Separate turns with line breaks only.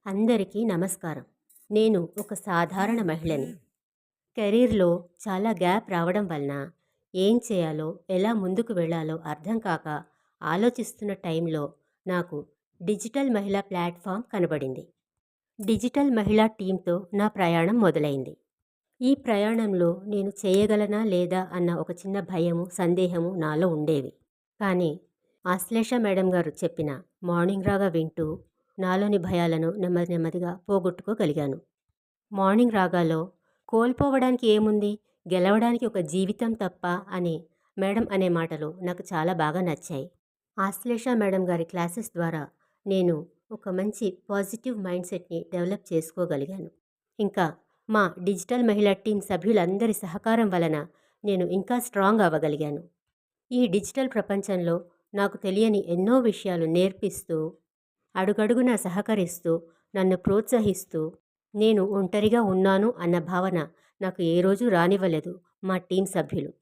అందరికీ నమస్కారం. నేను ఒక సాధారణ మహిళని. కెరీర్‌లో చాలా గ్యాప్ రావడం వలన ఏం చేయాలో, ఎలా ముందుకు వెళ్ళాలో అర్థం కాక ఆలోచిస్తున్న టైంలో నాకు డిజిటల్ మహిళా ప్లాట్‌ఫామ్ కనబడింది. డిజిటల్ మహిళా టీమ్‌తో నా ప్రయాణం మొదలైంది. ఈ ప్రయాణంలో నేను చేయగలనా లేదా అన్న ఒక చిన్న భయము, సందేహము నాలో ఉండేవి. కానీ ఆశ్లేష మేడం గారు చెప్పిన మార్నింగ్ రాగా వింటూ నాలోని భయాలను నెమ్మది నెమ్మదిగా పోగొట్టుకోగలిగాను. మార్నింగ్ రాగాలో కోల్పోవడానికి ఏముంది? గెలవడానికి ఒక జీవితం తప్ప అని మేడం అనే మాటలు నాకు చాలా బాగా నచ్చాయి. ఆశ్లేష మేడం గారి క్లాసెస్ ద్వారా నేను ఒక మంచి పాజిటివ్ మైండ్ సెట్‌ని డెవలప్ చేసుకోగలిగాను. ఇంకా మా డిజిటల్ మహిళా టీమ్ సభ్యులందరి సహకారం వలన నేను ఇంకా స్ట్రాంగ్ అవ్వగలిగాను. ఈ డిజిటల్ ప్రపంచంలో నాకు తెలియని ఎన్నో విషయాలు నేర్పిస్తూ, అడుగడుగునా సహకరిస్తూ, నన్ను ప్రోత్సహిస్తూ, నేను ఒంటరిగా ఉన్నాను అన్న భావన నాకు ఏ రోజు రానివ్వలేదు మా టీం సభ్యులు.